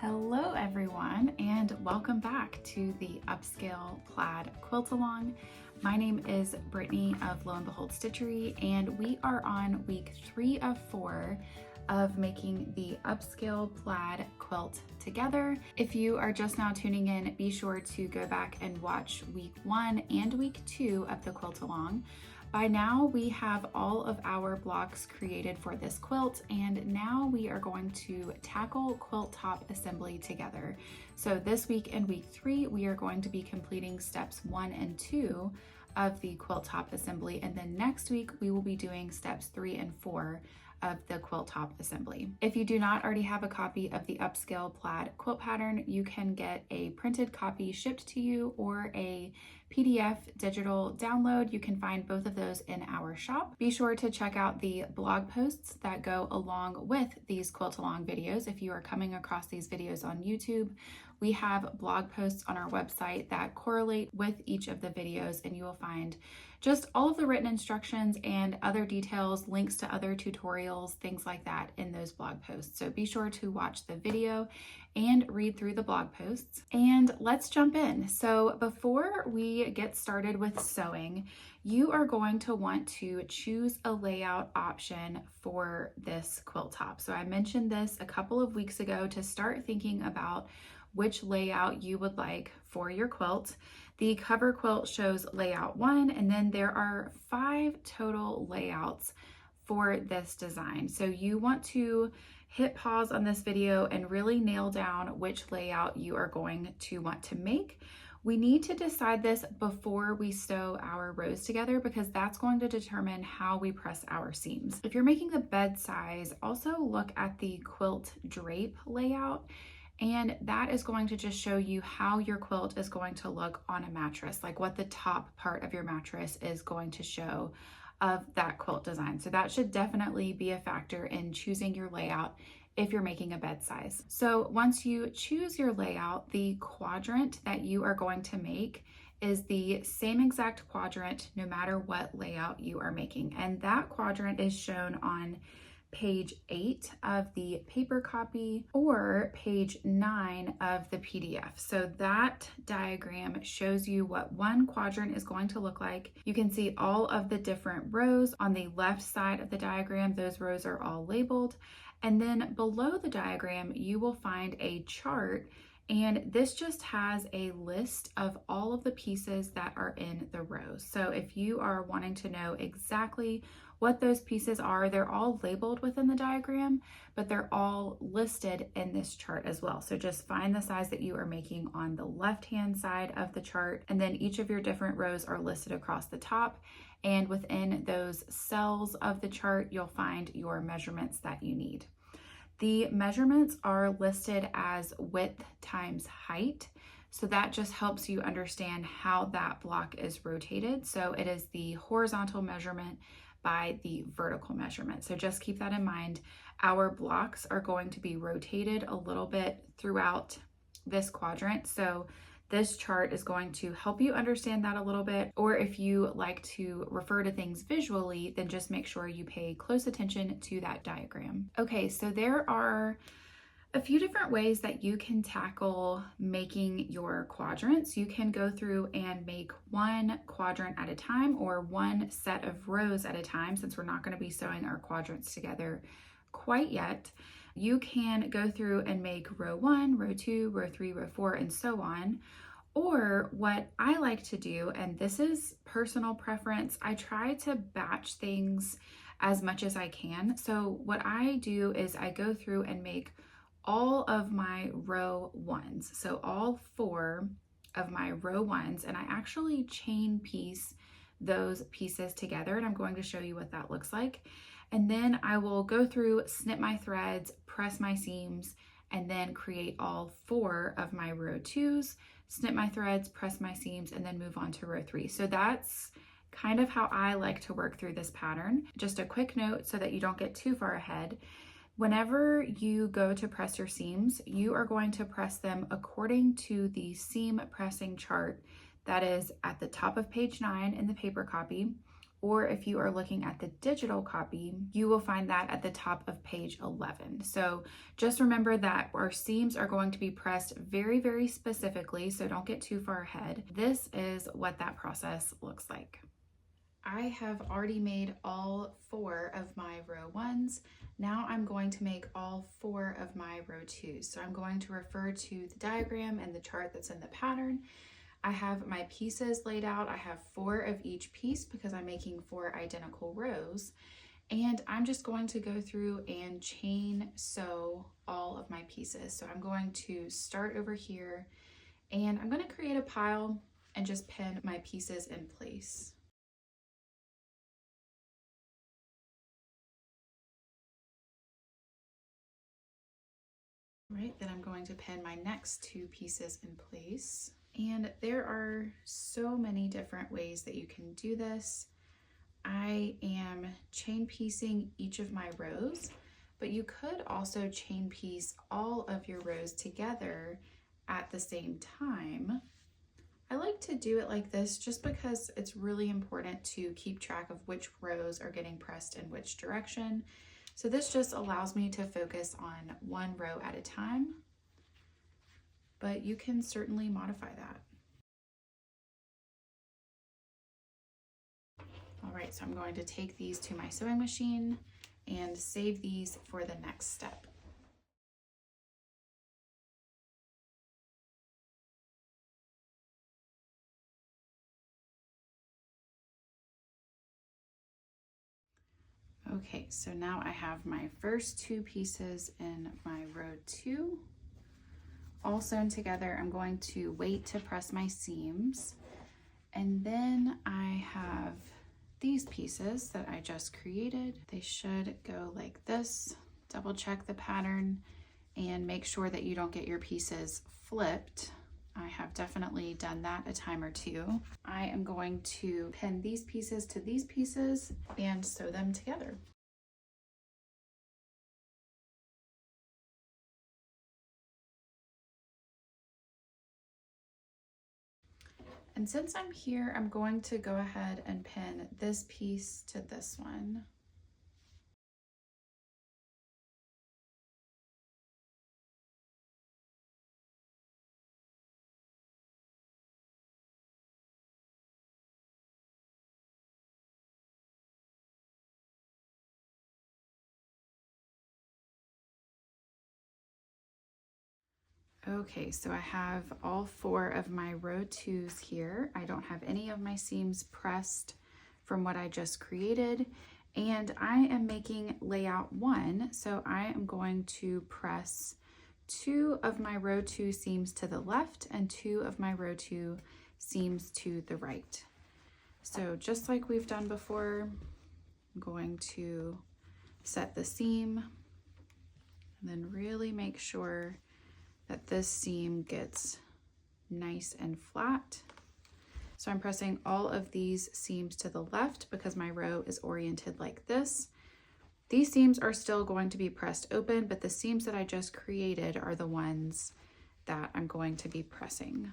Hello everyone, and welcome back to the Upscale Plaid Quilt Along. My name is Brittany of Lo and Behold Stitchery, and we are on week 3 of 4 of making the Upscale Plaid quilt together. If you are just now tuning in, be sure to go back and watch week 1 and week 2 of the quilt along. By now we have all of our blocks created for this quilt, and now we are going to tackle quilt top assembly together. So this week in week 3, we are going to be completing steps 1 and 2 of the quilt top assembly, and then next week we will be doing steps 3 and 4 of the quilt top assembly. If you do not already have a copy of the Upscale Plaid quilt pattern, you can get a printed copy shipped to you or a PDF digital download. You can find both of those in our shop. Be sure to check out the blog posts that go along with these quilt along videos. If you are coming across these videos on YouTube, we have blog posts on our website that correlate with each of the videos, and you will find just all of the written instructions and other details, links to other tutorials, things like that in those blog posts. So be sure to watch the video and read through the blog posts. And let's jump in. So before we get started with sewing, you are going to want to choose a layout option for this quilt top. So I mentioned this a couple of weeks ago to start thinking about which layout you would like for your quilt. The cover quilt shows layout 1, and then there are 5 total layouts for this design. So you want to hit pause on this video and really nail down which layout you are going to want to make. We need to decide this before we sew our rows together, because that's going to determine how we press our seams. If you're making the bed size, also look at the quilt drape layout, and that is going to just show you how your quilt is going to look on a mattress, like what the top part of your mattress is going to show of that quilt design. So that should definitely be a factor in choosing your layout if you're making a bed size. So once you choose your layout, the quadrant that you are going to make is the same exact quadrant no matter what layout you are making. And that quadrant is shown on page 8 of the paper copy or page 9 of the PDF. So that diagram shows you what one quadrant is going to look like. You can see all of the different rows on the left side of the diagram. Those rows are all labeled. And then below the diagram, you will find a chart, and this just has a list of all of the pieces that are in the rows. So if you are wanting to know exactly what those pieces are, they're all labeled within the diagram, but they're all listed in this chart as well. So just find the size that you are making on the left-hand side of the chart, and then each of your different rows are listed across the top. And within those cells of the chart, you'll find your measurements that you need. The measurements are listed as width times height. So that just helps you understand how that block is rotated. So it is the horizontal measurement by the vertical measurement. So just keep that in mind. Our blocks are going to be rotated a little bit throughout this quadrant. So this chart is going to help you understand that a little bit, or if you like to refer to things visually, then just make sure you pay close attention to that diagram. Okay, so there are a few different ways that you can tackle making your quadrants. You can go through and make one quadrant at a time, or one set of rows at a time, since we're not going to be sewing our quadrants together quite yet. You can go through and make row 1, row 2, row 3, row 4, and so on. Or what I like to do, and this is personal preference, I try to batch things as much as I can. So what I do is I go through and make all of my row 1s. So all 4 of my row 1s, and I actually chain piece those pieces together, and I'm going to show you what that looks like. And then I will go through, snip my threads, press my seams, and then create all 4 of my row 2s, snip my threads, press my seams, and then move on to row 3. So that's kind of how I like to work through this pattern. Just a quick note so that you don't get too far ahead. Whenever you go to press your seams, you are going to press them according to the seam pressing chart that is at the top of page 9 in the paper copy, or if you are looking at the digital copy, you will find that at the top of page 11. So just remember that our seams are going to be pressed very, very specifically, so don't get too far ahead. This is what that process looks like. I have already made all 4 of my row 1s. Now I'm going to make all 4 of my row 2s. So I'm going to refer to the diagram and the chart that's in the pattern. I have my pieces laid out. I have 4 of each piece because I'm making 4 identical rows. And I'm just going to go through and chain sew all of my pieces. So I'm going to start over here and I'm going to create a pile and just pin my pieces in place. Right, then I'm going to pin my next 2 pieces in place. And there are so many different ways that you can do this. I am chain piecing each of my rows, but you could also chain piece all of your rows together at the same time. I like to do it like this just because it's really important to keep track of which rows are getting pressed in which direction. So this just allows me to focus on one row at a time, but you can certainly modify that. All right, so I'm going to take these to my sewing machine and save these for the next step. Okay, so now I have my first 2 pieces in my row 2 all sewn together. I'm going to wait to press my seams, and then I have these pieces that I just created. They should go like this. Double check the pattern and make sure that you don't get your pieces flipped. I have definitely done that a time or 2. I am going to pin these pieces to these pieces and sew them together. And since I'm here, I'm going to go ahead and pin this piece to this one. Okay, so I have all 4 of my row 2s here. I don't have any of my seams pressed from what I just created, and I am making layout 1, so I am going to press 2 of my row 2 seams to the left and 2 of my row 2 seams to the right. So just like we've done before, I'm going to set the seam and then really make sure that this seam gets nice and flat. So I'm pressing all of these seams to the left because my row is oriented like this. These seams are still going to be pressed open, but the seams that I just created are the ones that I'm going to be pressing.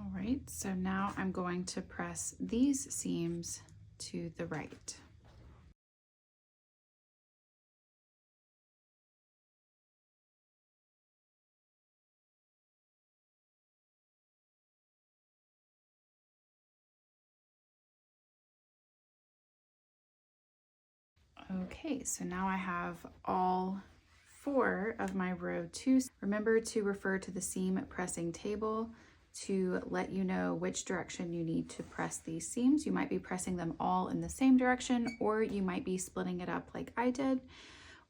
All right, so now I'm going to press these seams to the right. Okay, so now I have all 4 of my row 2s. Remember to refer to the seam pressing table to let you know which direction you need to press these seams. You might be pressing them all in the same direction, or you might be splitting it up like I did.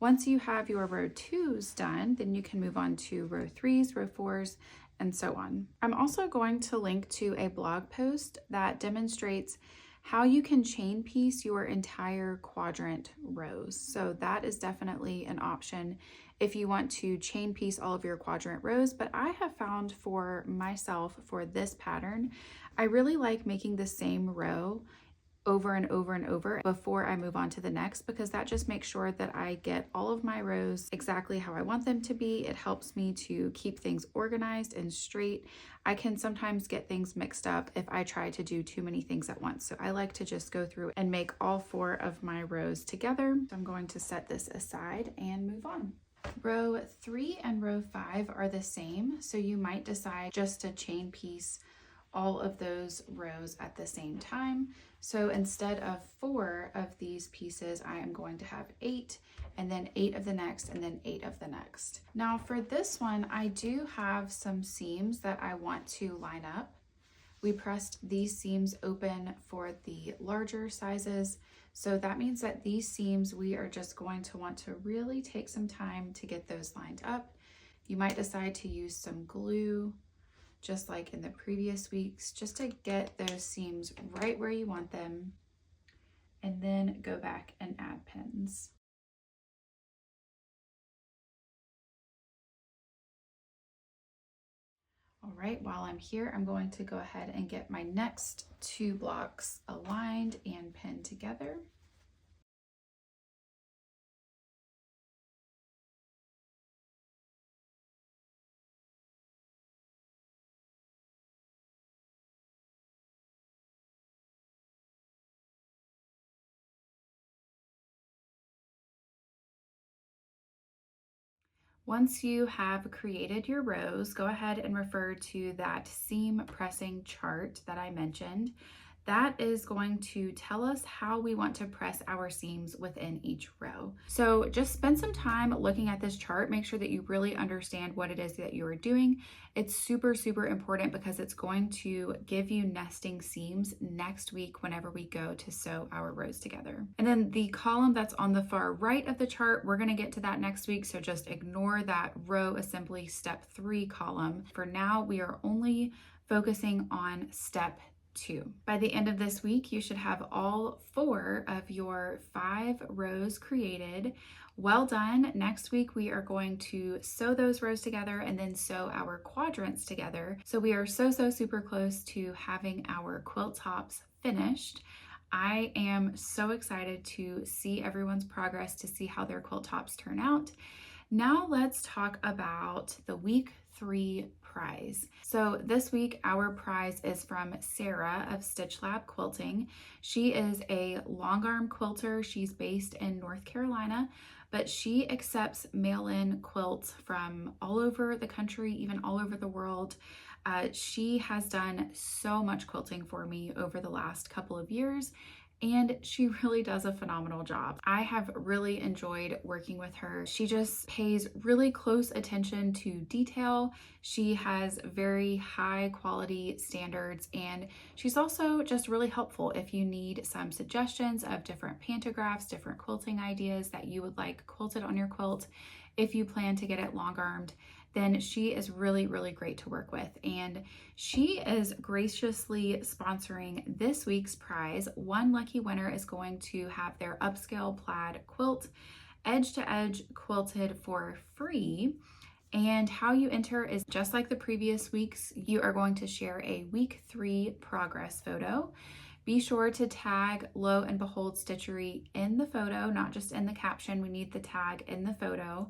Once you have your row 2s done, then you can move on to row 3s, row 4s, and so on. I'm also going to link to a blog post that demonstrates how you can chain piece your entire quadrant rows. So that is definitely an option if you want to chain piece all of your quadrant rows, but I have found for myself, for this pattern, I really like making the same row over and over and over before I move on to the next, because that just makes sure that I get all of my rows exactly how I want them to be. It helps me to keep things organized and straight. I can sometimes get things mixed up if I try to do too many things at once. So I like to just go through and make all 4 of my rows together. So I'm going to set this aside and move on. Row 3 and row 5 are the same, so you might decide just to chain piece all of those rows at the same time. So instead of 4 of these pieces, I am going to have 8, and then 8 of the next, and then 8 of the next. Now for this one, I do have some seams that I want to line up. We pressed these seams open for the larger sizes. So that means that these seams, we are just going to want to really take some time to get those lined up. You might decide to use some glue, just like in the previous weeks, just to get those seams right where you want them, and then go back and add pins. All right, while I'm here, I'm going to go ahead and get my next 2 blocks aligned and pinned together. Once you have created your rows, go ahead and refer to that seam pressing chart that I mentioned. That is going to tell us how we want to press our seams within each row. So just spend some time looking at this chart. Make sure that you really understand what it is that you are doing. It's super, super important because it's going to give you nesting seams next week whenever we go to sew our rows together. And then the column that's on the far right of the chart, we're going to get to that next week. So just ignore that row assembly step 3 column. For now, we are only focusing on step 2. By the end of this week, you should have all 4 of your 5 rows created. Well done. Next week, we are going to sew those rows together and then sew our quadrants together. So we are so super close to having our quilt tops finished. I am so excited to see everyone's progress, to see how their quilt tops turn out. Now let's talk about the week 3 prize. So this week our prize is from Sarah of Stitch Lab Quilting. She is a long arm quilter. She's based in North Carolina, but she accepts mail-in quilts from all over the country, even all over the world. She has done so much quilting for me over the last couple of years, and she really does a phenomenal job. I have really enjoyed working with her. She just pays really close attention to detail. She has very high quality standards, and she's also just really helpful if you need some suggestions of different pantographs, different quilting ideas that you would like quilted on your quilt. If you plan to get it long armed, then she is really great to work with. And she is graciously sponsoring this week's prize. One lucky winner is going to have their Upscale Plaid quilt edge to edge quilted for free. And how you enter is just like the previous weeks. You are going to share a week 3 progress photo. Be sure to tag Lo and Behold Stitchery in the photo, not just in the caption. We need the tag in the photo.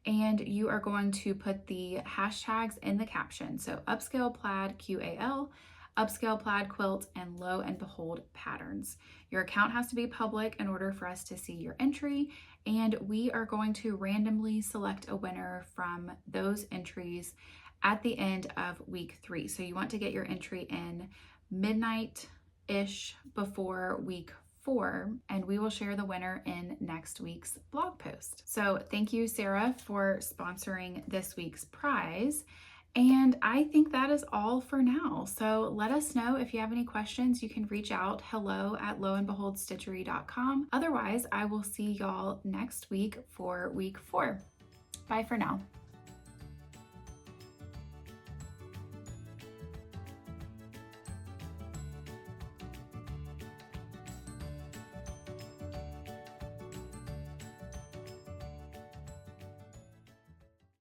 And you are going to put the hashtags in the caption. So Upscale Plaid QAL, Upscale Plaid Quilt, and Lo and Behold Patterns. Your account has to be public in order for us to see your entry, and we are going to randomly select a winner from those entries at the end of week 3. So you want to get your entry in midnight-ish before week 4, and we will share the winner in next week's blog post. So thank you, Sarah, for sponsoring this week's prize. And I think that is all for now. So let us know if you have any questions. You can reach out hello@loandbeholdstitchery.com. Otherwise, I will see y'all next week for week 4. Bye for now.